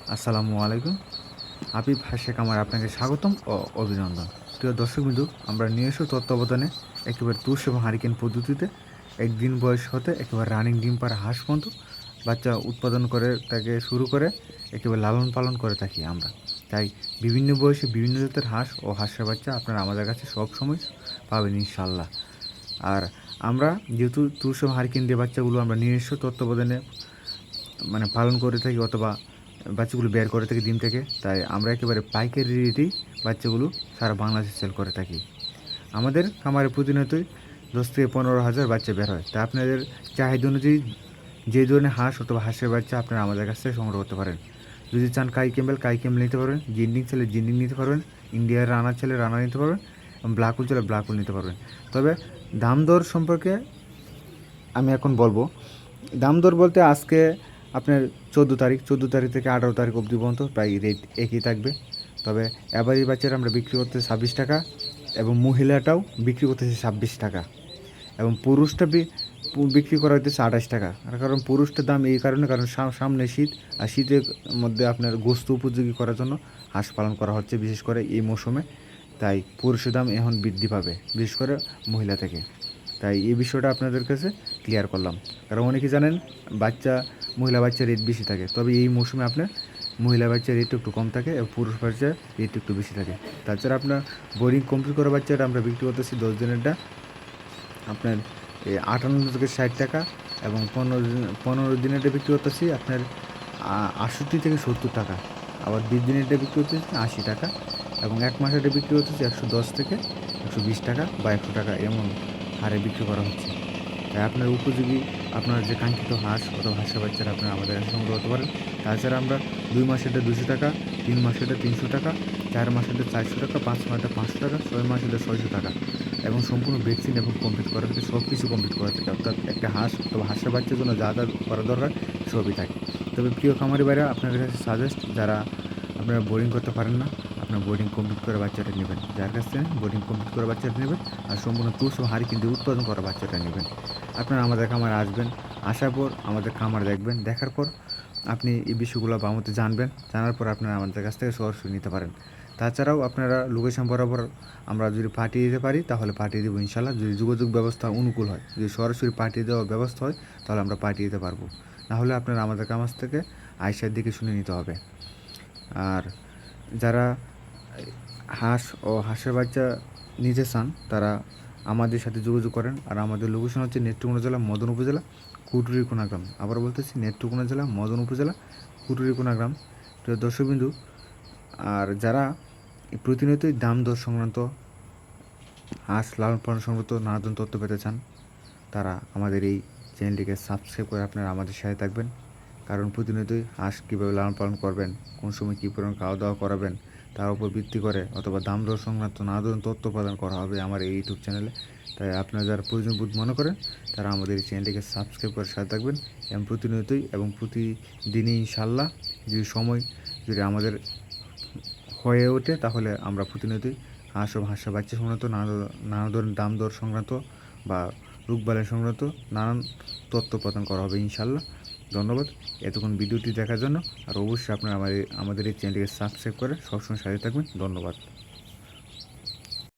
আসসালামু আলাইকুম। হাবিব হাসে কামার আপনাকে স্বাগতম ও অভিনন্দন। প্রিয় দর্শকবিন্দু, আমরা নিয়ে এসো তত্ত্বাবধানে একেবারে তুষ এবং হারিকেন পদ্ধতিতে একদিন বয়স হতে একেবারে রানিং ডিম পাড়া হাঁস পর্যন্ত বাচ্চা উৎপাদন করে তাকে শুরু করে একেবারে লালন পালন করে থাকি আমরা। তাই বিভিন্ন বয়সে বিভিন্ন জাতের হাঁস ও হাঁসের বাচ্চা আপনারা আমাদের কাছে সব সময় পাবেন ইনশাল্লাহ। আর আমরা যেহেতু তুষ এবং হারিকেন দিয়ে বাচ্চাগুলো আমরা নিজস্ব তত্ত্বাবধানে পালন করে থাকি অথবা বাচ্চাগুলো বের করে থাকি ডিম থেকে, তাই আমরা একেবারে পাইকারি রেটেই বাচ্চাগুলো সারা বাংলাদেশে সেল করে থাকি। আমাদের খামারে প্রতিনিয়তই 10 থেকে 15 হাজার বাচ্চা বের হয়। তাই আপনাদের চাহিদা অনুযায়ী যে ধরনের হাঁস অথবা হাঁসের বাচ্চা আপনারা আমাদের কাছ থেকে সংগ্রহ করতে পারেন। যদি চান কাই ক্যাম্বেল নিতে পারবেন, জিন্ডিং ছেলে জিন্ডিং নিতে পারবেন, ইন্ডিয়ার রানার ছেলে রানার নিতে পারবেন এবং ব্ল্যাকুল ছেলে ব্ল্যাকুল নিতে পারবেন। তবে দাম দর সম্পর্কে আমি এখন বলবো। দাম দর বলতে আজকে আপনার 14 তারিখ থেকে 18 তারিখ অবধি পর্যন্ত প্রায় রেট একই থাকবে। তবে এবারই বাচ্চারা আমরা বিক্রি করতেছি 26 টাকা এবং মহিলাটাও বিক্রি করতেছি 26 টাকা এবং পুরুষটা বিক্রি করা হইতেছে 28 টাকা। আর কারণ পুরুষটার দাম এই কারণে, কারণ সামনে শীত, আর শীতের মধ্যে আপনার গোস্ত উপযোগী করার জন্য হাঁস পালন করা হচ্ছে বিশেষ করে এই মৌসুমে। তাই পুরুষের দাম এখন বৃদ্ধি পাবে বিশেষ করে মহিলা থেকে। তাই এই বিষয়টা আপনাদের কাছে ক্লিয়ার করলাম। কারণ অনেকে জানেন মহিলা বাচ্চার রেট বেশি থাকে, তবে এই মৌসুমে আপনার মহিলা বাচ্চার রেট একটু কম থাকে এবং পুরুষ বাচ্চার রেট একটু বেশি থাকে। তাছাড়া আপনার বোর্ডিং কমপ্লিট করা বাচ্চাটা আমরা বিক্রি করতেছি 10 দিনেরটা আপনার 58 থেকে 60 টাকা এবং 15 দিনেরটা বিক্রি করতেছি আপনার 68 থেকে 70 টাকা। আবার 20 দিনেরটা বিক্রি করতেছি 80 টাকা এবং 1 মাসেরটা বিক্রি করতেছি 110 থেকে 120 টাকা বা 100 টাকা এমন হারে বিক্রি করা হচ্ছে। তাই আপনার উপযোগী আপনার যে কাঙ্ক্ষিত হাঁস অথবা হাঁসের বাচ্চারা আপনারা আমাদের কাছে সংগ্রহ করতে পারেন। তাছাড়া আমরা 2 মাসেরটা 200 টাকা, 3 মাসেরটা 300 টাকা, 4 মাসেরটা 400 টাকা, 5 মাসেরটা 500 টাকা, 6 মাসেরটা 600 টাকা এবং সম্পূর্ণ ভ্যাকসিন এবং কমপ্লিট করা থেকে সব কিছু কমপ্লিট করা থাকে। অর্থাৎ একটা হাঁস অথবা হাঁসের বাচ্চার জন্য যা যা করা দরকার সবই থাকে। তবে প্রিয় খামারি ভাইরা, আপনাদের কাছে সাজেস্ট, যারা আপনারা বোর্ডিং করতে পারেন না, আপনার বোর্ডিং কমপ্লিট করে বাচ্চাটা নেবেন। যার কাছ থেকে বোর্ডিং কমপ্লিট করে বাচ্চাটা নেবেন আর সম্পূর্ণ তুষ ও হাঁড়ি কিন্তু উৎপাদন করা বাচ্চাটা নেবেন। আপনারা আমাদের খামারে আসবেন, আসার পর আমাদের খামার দেখবেন, দেখার পর আপনি এই বিষয়গুলো বামতে জানবেন, জানার পর আপনারা আমাদের কাছ থেকে সরাসরি নিতে পারেন। তাছাড়াও আপনারা লোকেশন বরাবর আমরা যদি পাঠিয়ে দিতে পারি তাহলে পাঠিয়ে দেবো ইনশাল্লাহ। যদি যোগাযোগ ব্যবস্থা অনুকূল হয়, যদি সরাসরি পাঠিয়ে দেওয়ার ব্যবস্থা হয় তাহলে আমরা পাঠিয়ে দিতে পারবো। নাহলে আপনারা আমাদের কাছ থেকে আইসার দিকে শুনে নিতে হবে। আর যারা হাঁস ও হাঁসের বাচ্চা নিতে চান তারা আমাদের সাথে যোগাযোগ করেন। আর আমাদের লোকেশন হচ্ছে নেত্রকোনা জেলা মদন উপজেলা কুটুরিকোনা গ্রাম। আবার বলতেছি নেত্রকোনা জেলা মদন উপজেলা কুটুরিকোনা গ্রাম। প্রিয় দর্শকবিন্দু, আর যারা প্রতিনিয়তই দাম দর সংক্রান্ত হাঁস লালন পালন সংক্রান্ত নানান তথ্য পেতে চান তারা আমাদের এই চ্যানেলটিকে সাবস্ক্রাইব করে আপনারা আমাদের সাথে থাকবেন। কারণ প্রতিনিয়তই হাঁস কীভাবে লালন পালন করবেন, কোন সময় কী পরিমাণ খাওয়া দাওয়া করাবেন তার উপর ভিত্তি করে অথবা দাম দর সংক্রান্ত নানান তথ্য প্রদান করা হবে আমার এই ইউটিউব চ্যানেলে। তাই আপনারা যারা প্রয়োজন বোধ মনে করেন তারা আমাদের এই চ্যানেলটিকে সাবস্ক্রাইব করে সাথে থাকবেন এবং প্রতিনিয়তই এবং প্রতিদিনই ইনশাল্লাহ যদি আমাদের হয়ে ওঠে তাহলে আমরা প্রতিনিয়তই হাঁস ও হাঁসের বাচ্চা সংক্রান্ত নানা ধরনের দাম দর সংক্রান্ত বা রোগবালাই সংক্রান্ত নানান তথ্য প্রদান করা হবে ইনশাল্লাহ। ধন্যবাদ এতক্ষণ ভিডিওটি দেখার জন্য। আর অবশ্যই আপনারা আমাদের এই চ্যানেলটিকে সাবস্ক্রাইব করে সবসময় সাথে থাকবেন। ধন্যবাদ।